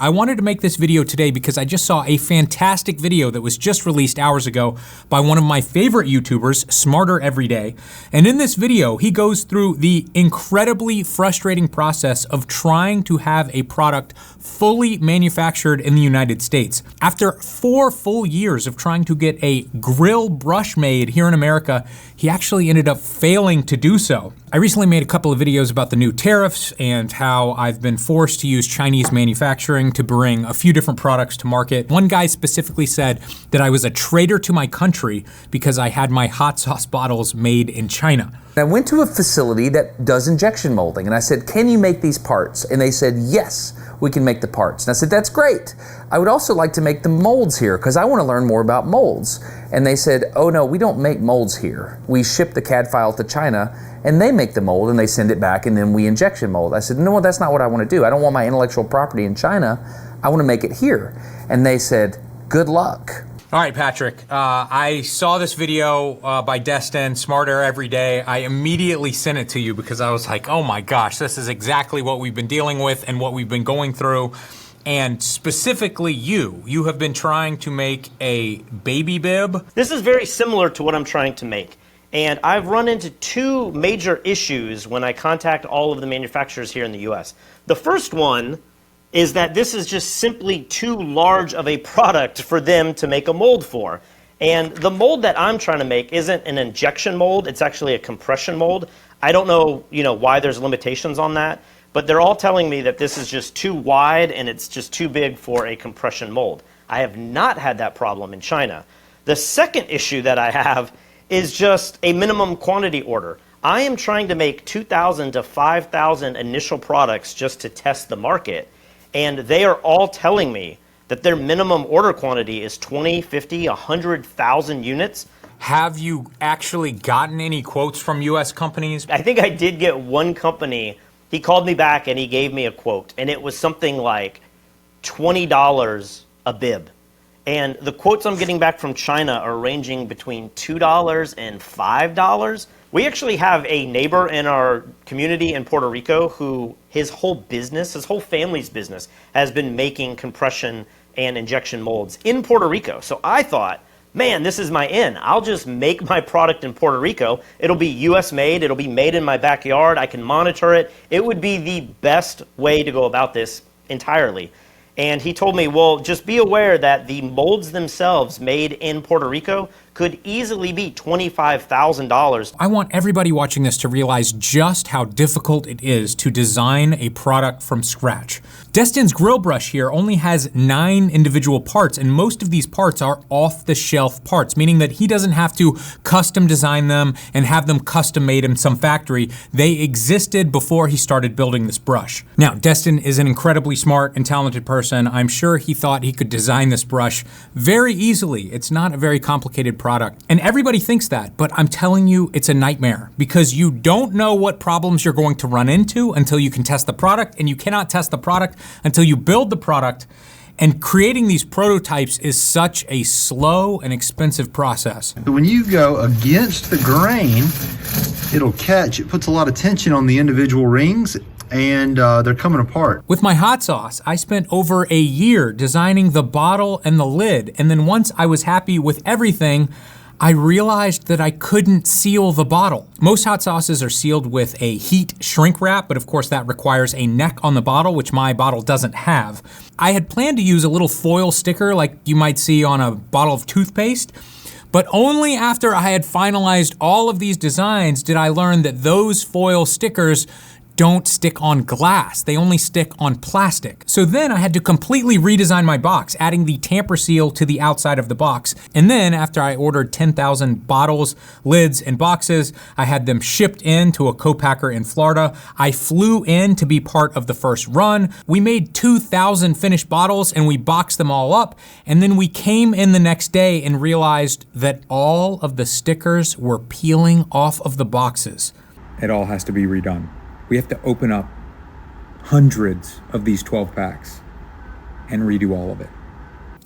I wanted to make this video today because I just saw a fantastic video that was just released hours ago by one of my favorite YouTubers, Smarter Every Day. And in this video, he goes through the incredibly frustrating process of trying to have a product fully manufactured in the United States. After 4 full years of trying to get a grill brush made here in America, he actually ended up failing to do so. I recently made a couple of videos about the new tariffs and how I've been forced to use Chinese manufacturing to bring a few different products to market. One guy specifically said that I was a traitor to my country because I had my hot sauce bottles made in China. I went to a facility that does injection molding and I said, can you make these parts? And they said, yes, we can make the parts. And I said, that's great. I would also like to make the molds here because I want to learn more about molds. And they said, oh no, we don't make molds here. We ship the CAD file to China and they make the mold and they send it back and then we injection mold. I said, no, that's not what I want to do. I don't want my intellectual property in China. I want to make it here. And they said, good luck. All right, Patrick, I saw this video by Destin, Smarter Every Day. I immediately sent it to you because I was like, oh my gosh, this is exactly what we've been dealing with and what we've been going through. And specifically you have been trying to make a baby bib. This is very similar to what I'm trying to make. And I've run into 2 major issues when I contact all of the manufacturers here in the US. The first one is that this is just simply too large of a product for them to make a mold for. And the mold that I'm trying to make isn't an injection mold, it's actually a compression mold. I don't know, why there's limitations on that, but they're all telling me that this is just too wide and it's just too big for a compression mold. I have not had that problem in China. The second issue that I have is just a minimum quantity order. I am trying to make 2,000 to 5,000 initial products just to test the market. And they are all telling me that their minimum order quantity is 20, 50, 100,000 units. Have you actually gotten any quotes from US companies? I think I did get one company. He called me back and he gave me a quote. And it was something like $20 a bib. And the quotes I'm getting back from China are ranging between $2 and $5. We actually have a neighbor in our community in Puerto Rico who his whole business, his whole family's business, has been making compression and injection molds in Puerto Rico. So I thought, man, this is my in. I'll just make my product in Puerto Rico. It'll be US made. It'll be made in my backyard. I can monitor it. It would be the best way to go about this entirely. And he told me, well, just be aware that the molds themselves made in Puerto Rico could easily be $25,000. I want everybody watching this to realize just how difficult it is to design a product from scratch. Destin's grill brush here only has 9 individual parts, and most of these parts are off-the-shelf parts, meaning that he doesn't have to custom design them and have them custom made in some factory. They existed before he started building this brush. Now, Destin is an incredibly smart and talented person. I'm sure he thought he could design this brush very easily. It's not a very complicated product. And everybody thinks that, but I'm telling you, it's a nightmare because you don't know what problems you're going to run into until you can test the product, and you cannot test the product until you build the product. And creating these prototypes is such a slow and expensive process. When you go against the grain, it'll catch. It puts a lot of tension on the individual rings and they're coming apart. With my hot sauce, I spent over a year designing the bottle and the lid, and then once I was happy with everything, I realized that I couldn't seal the bottle. Most hot sauces are sealed with a heat shrink wrap, but of course that requires a neck on the bottle, which my bottle doesn't have. I had planned to use a little foil sticker like you might see on a bottle of toothpaste, but only after I had finalized all of these designs did I learn that those foil stickers don't stick on glass, they only stick on plastic. So then I had to completely redesign my box, adding the tamper seal to the outside of the box. And then after I ordered 10,000 bottles, lids, and boxes, I had them shipped in to a co-packer in Florida. I flew in to be part of the first run. We made 2,000 finished bottles and we boxed them all up. And then we came in the next day and realized that all of the stickers were peeling off of the boxes. It all has to be redone. We have to open up hundreds of these 12 packs and redo all of it.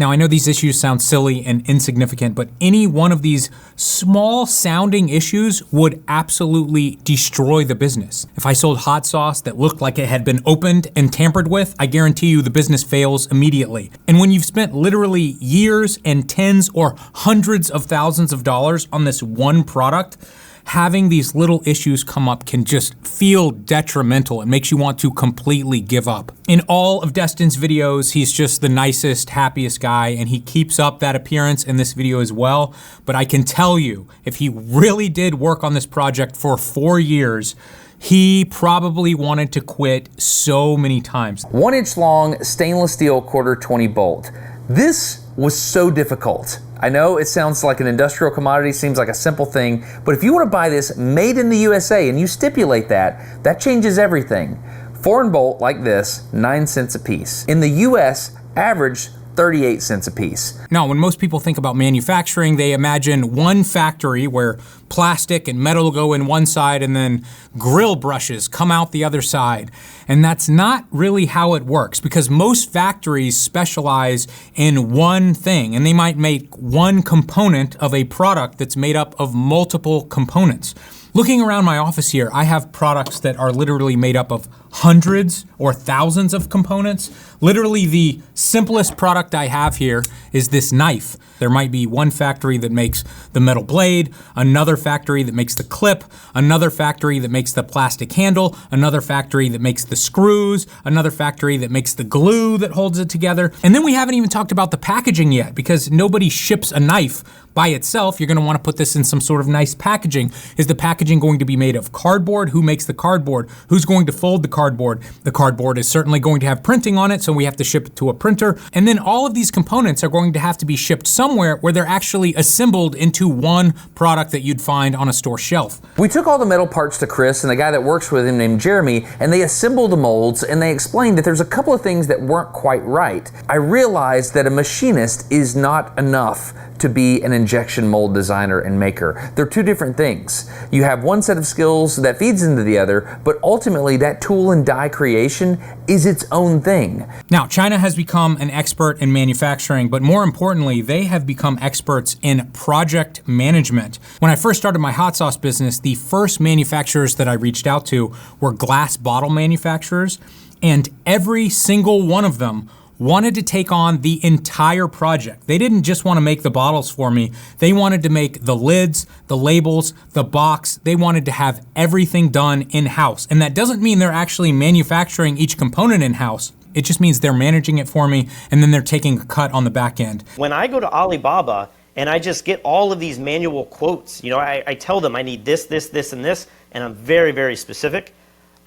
Now, I know these issues sound silly and insignificant, but any one of these small sounding issues would absolutely destroy the business. If I sold hot sauce that looked like it had been opened and tampered with, I guarantee you the business fails immediately. And when you've spent literally years and tens or hundreds of thousands of dollars on this one product, having these little issues come up can just feel detrimental. It makes you want to completely give up. In all of Destin's videos, he's just the nicest, happiest guy, and he keeps up that appearance in this video as well. But I can tell you, if he really did work on this project for 4 years, he probably wanted to quit so many times. 1 inch long stainless steel quarter 20 bolt. This was so difficult. I know it sounds like an industrial commodity, seems like a simple thing, but if you want to buy this made in the USA and you stipulate that, that changes everything. Foreign bolt like this, 9 cents a piece. In the US, average 38 cents a piece. Now, when most people think about manufacturing, they imagine one factory where plastic and metal go in one side and then grill brushes come out the other side. And that's not really how it works, because most factories specialize in one thing, and they might make one component of a product that's made up of multiple components. Looking around my office here, I have products that are literally made up of hundreds or thousands of components. Literally the simplest product I have here is this knife. There might be one factory that makes the metal blade, another factory that makes the clip, another factory that makes the plastic handle, another factory that makes the screws, another factory that makes the glue that holds it together. And then we haven't even talked about the packaging yet, because nobody ships a knife by itself. You're gonna wanna put this in some sort of nice packaging. Is the packaging going to be made of cardboard? Who makes the cardboard? Who's going to fold the cardboard? The cardboard is certainly going to have printing on it, so we have to ship it to a printer. And then all of these components are going to have to be shipped somewhere where they're actually assembled into one product that you'd find on a store shelf. We took all the metal parts to Chris and the guy that works with him named Jeremy, and they assembled the molds, and they explained that there's a couple of things that weren't quite right. I realized that a machinist is not enough to be an injection mold designer and maker. They're two different things. You have one set of skills that feeds into the other, but ultimately that tool and die creation is its own thing. Now, China has become an expert in manufacturing, but more importantly, they have become experts in project management. When I first started my hot sauce business, the first manufacturers that I reached out to were glass bottle manufacturers, and every single one of them wanted to take on the entire project. They didn't just want to make the bottles for me. They wanted to make the lids, the labels, the box. They wanted to have everything done in-house. And that doesn't mean they're actually manufacturing each component in-house. It just means they're managing it for me, and then they're taking a cut on the back end. When I go to Alibaba and I just get all of these manual quotes, I tell them I need this, this, this, and this, and I'm very, very specific.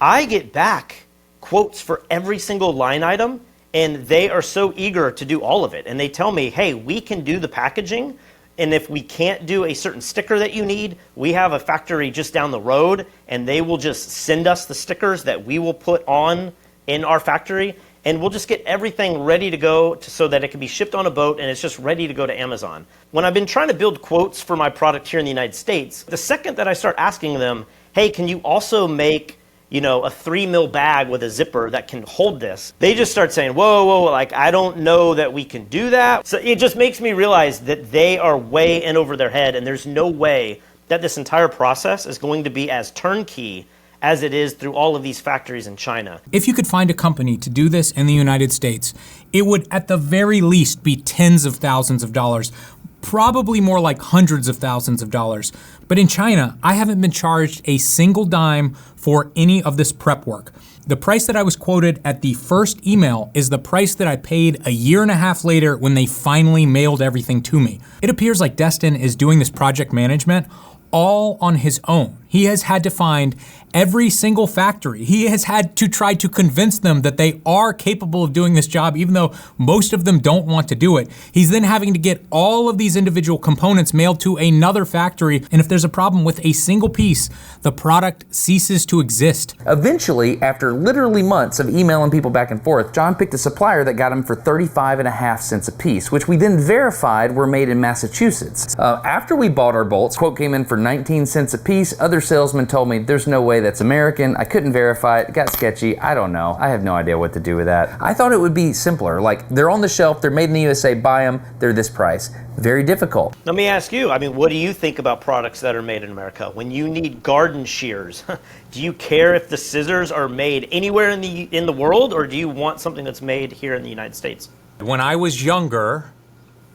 I get back quotes for every single line item, and they are so eager to do all of it. And they tell me, hey, we can do the packaging, and if we can't do a certain sticker that you need, we have a factory just down the road, and they will just send us the stickers that we will put on in our factory, and we'll just get everything ready to go so that it can be shipped on a boat, and it's just ready to go to Amazon. When I've been trying to build quotes for my product here in the United States, the second that I start asking them, hey, can you also make a 3 mil bag with a zipper that can hold this, they just start saying, whoa, like, I don't know that we can do that. So it just makes me realize that they are way in over their head, and there's no way that this entire process is going to be as turnkey as it is through all of these factories in China. If you could find a company to do this in the United States, it would at the very least be tens of thousands of dollars, probably more like hundreds of thousands of dollars. But in China, I haven't been charged a single dime for any of this prep work. The price that I was quoted at the first email is the price that I paid a year and a half later when they finally mailed everything to me. It appears like Destin is doing this project management all on his own. He has had to find every single factory. He has had to try to convince them that they are capable of doing this job, even though most of them don't want to do it. He's then having to get all of these individual components mailed to another factory, and if there's a problem with a single piece, the product ceases to exist. Eventually, after literally months of emailing people back and forth, John picked a supplier that got him for 35.5 cents a piece, which we then verified were made in Massachusetts. After we bought our bolts, quote came in for 19 cents a piece. Other salesman told me there's no way that's American. I couldn't verify it. It got sketchy. I don't know. I have no idea what to do with that. I thought it would be simpler. Like, they're on the shelf, they're made in the USA, buy them, they're this price. Very difficult. Let me ask you, I mean, what do you think about products that are made in America? When you need garden shears, do you care if the scissors are made anywhere in the world, or do you want something that's made here in the United States? When I was younger,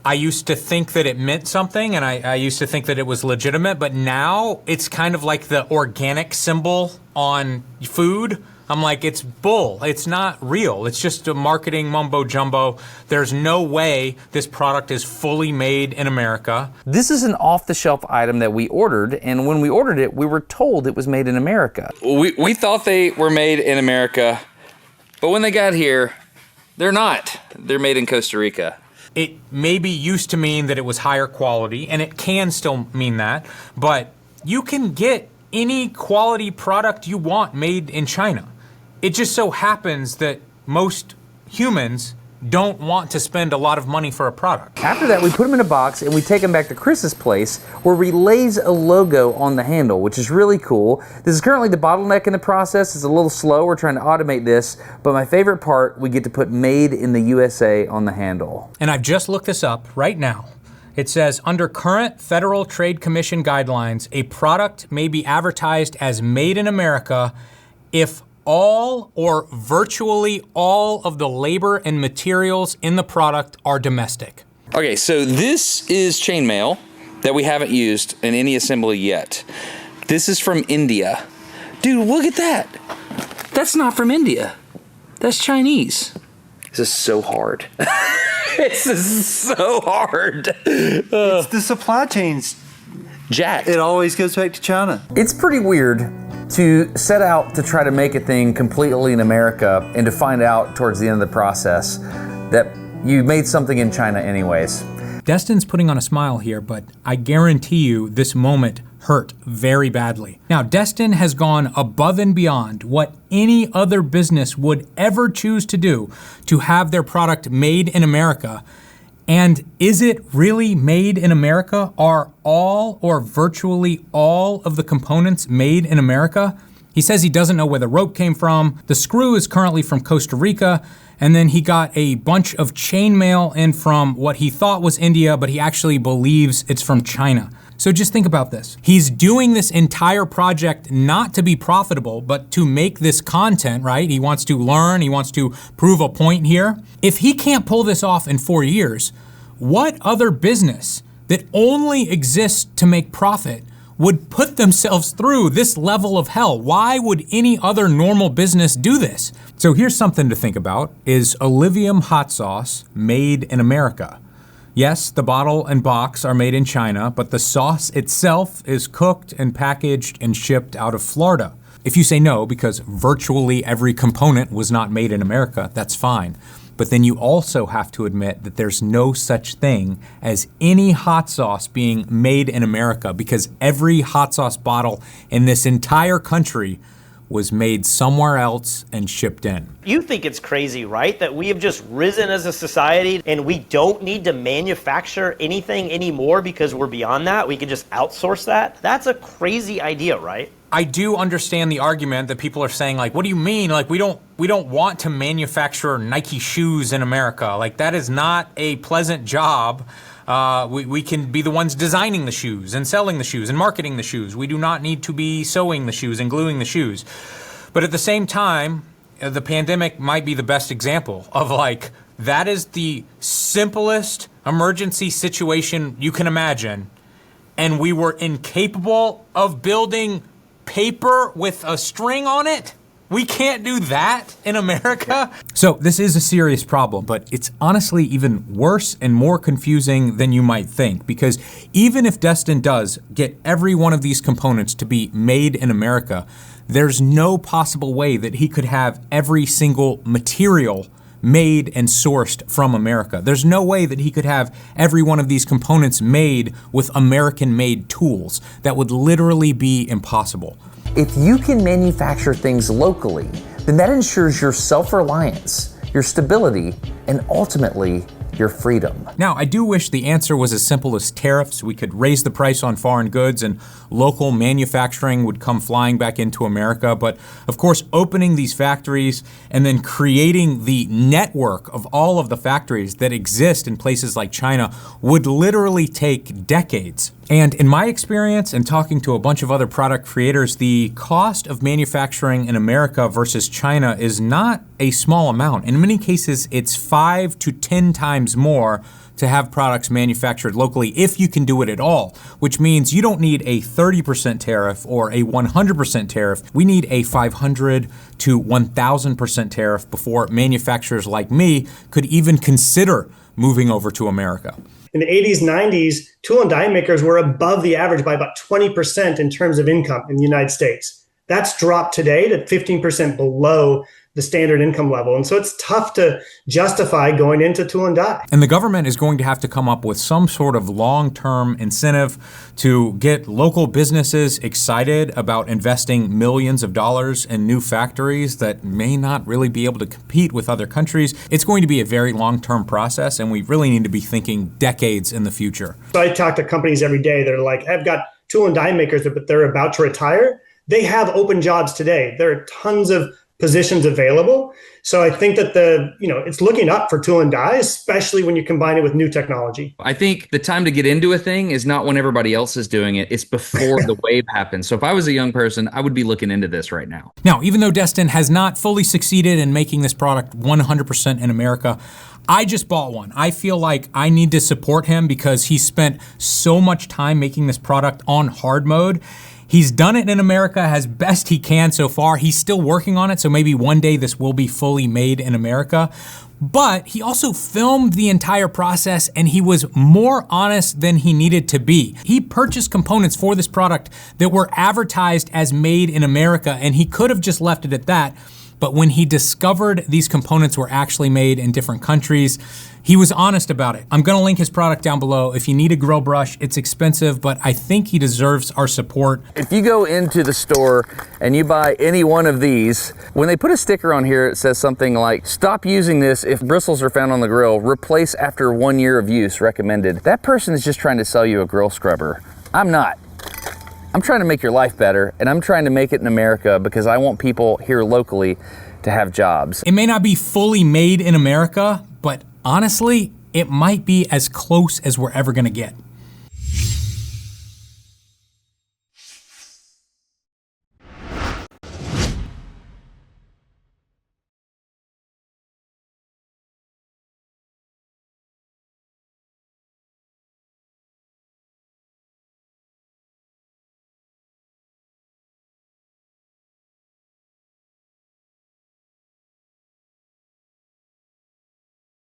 I used to think that it meant something, and I used to think that it was legitimate, but now it's kind of like the organic symbol on food. I'm like, it's bull. It's not real. It's just a marketing mumbo jumbo. There's no way this product is fully made in America. This is an off-the-shelf item that we ordered, and when we ordered it, we were told it was made in America. We thought they were made in America, but when they got here, they're not. They're made in Costa Rica. It maybe used to mean that it was higher quality, and it can still mean that, but you can get any quality product you want made in China. It just so happens that most humans don't want to spend a lot of money for a product. After that, we put them in a box and we take them back to Chris's place where we lays a logo on the handle, which is really cool. This is currently the bottleneck in the process. It's a little slow. We're trying to automate this, but my favorite part, we get to put Made in the USA on the handle. And I've just looked this up right now. It says, under current Federal Trade Commission guidelines, a product may be advertised as made in America if all or virtually all of the labor and materials in the product are domestic. Okay, so this is chainmail that we haven't used in any assembly yet. This is from India. Dude, look at that. That's not from India. That's Chinese. This is so hard. This is so hard. It's the supply chain's jacked. It always goes back to China. It's pretty weird to set out to try to make a thing completely in America and to find out towards the end of the process that you made something in China anyways. Destin's putting on a smile here, but I guarantee you this moment hurt very badly. Now, Destin has gone above and beyond what any other business would ever choose to do to have their product made in America. And is it really made in America? Are all or virtually all of the components made in America? He says he doesn't know where the rope came from. The screw is currently from Costa Rica. And then he got a bunch of chainmail in from what he thought was India, but he actually believes it's from China. So just think about this. He's doing this entire project not to be profitable, but to make this content, right? He wants to learn, he wants to prove a point here. If he can't pull this off in 4 years, what other business that only exists to make profit would put themselves through this level of hell? Why would any other normal business do this? So here's something to think about. Is Oliveum hot sauce made in America? Yes, the bottle and box are made in China, but the sauce itself is cooked and packaged and shipped out of Florida. If you say no, because virtually every component was not made in America, that's fine. But then you also have to admit that there's no such thing as any hot sauce being made in America, because every hot sauce bottle in this entire country was made somewhere else and shipped in. You think it's crazy, right? That we have just risen as a society and we don't need to manufacture anything anymore because we're beyond that. We can just outsource that. That's a crazy idea, right? I do understand the argument that people are saying, like, what do you mean? Like, we don't want to manufacture Nike shoes in America. Like, that is not a pleasant job. We can be the ones designing the shoes and selling the shoes and marketing the shoes. We do not need to be sewing the shoes and gluing the shoes. But at the same time, the pandemic might be the best example of, like, that is the simplest emergency situation you can imagine. And we were incapable of building paper with a string on it? We can't do that in America? So this is a serious problem, but it's honestly even worse and more confusing than you might think, because even if Destin does get every one of these components to be made in America, there's no possible way that he could have every single material made and sourced from America. There's no way that he could have every one of these components made with American-made tools. That would literally be impossible. If you can manufacture things locally, then that ensures your self-reliance, your stability, and ultimately, your freedom. Now, I do wish the answer was as simple as tariffs. We could raise the price on foreign goods and local manufacturing would come flying back into America. But of course, opening these factories and then creating the network of all of the factories that exist in places like China would literally take decades. And in my experience and talking to a bunch of other product creators, the cost of manufacturing in America versus China is not a small amount. In many cases, it's 5 to 10 times more to have products manufactured locally if you can do it at all, which means you don't need a 30% tariff or a 100% tariff. We need a 500 to 1,000% tariff before manufacturers like me could even consider moving over to America. In the 80s, 90s, tool and die makers were above the average by about 20% in terms of income in the United States. That's dropped today to 15% below the standard income level. And so it's tough to justify going into tool and die. And the government is going to have to come up with some sort of long-term incentive to get local businesses excited about investing millions of dollars in new factories that may not really be able to compete with other countries. It's going to be a very long-term process, and we really need to be thinking decades in the future. So I talk to companies every day that are like, I've got tool and die makers, but they're about to retire. They have open jobs today. There are tons of positions available. So I think that it's looking up for tool and die, especially when you combine it with new technology. I think the time to get into a thing is not when everybody else is doing it. It's before the wave happens. So if I was a young person, I would be looking into this right now. Now, even though Destin has not fully succeeded in making this product 100% in America, I just bought one. I feel like I need to support him because he spent so much time making this product on hard mode. He's done it in America as best he can so far. He's still working on it, so maybe one day this will be fully made in America. But he also filmed the entire process and he was more honest than he needed to be. He purchased components for this product that were advertised as made in America, and he could have just left it at that. But when he discovered these components were actually made in different countries, he was honest about it. I'm gonna link his product down below. If you need a grill brush, it's expensive, but I think he deserves our support. If you go into the store and you buy any one of these, when they put a sticker on here, it says something like, stop using this if bristles are found on the grill, replace after 1 year of use, recommended. That person is just trying to sell you a grill scrubber. I'm not. I'm trying to make your life better, and I'm trying to make it in America because I want people here locally to have jobs. It may not be fully made in America, but honestly, it might be as close as we're ever gonna get.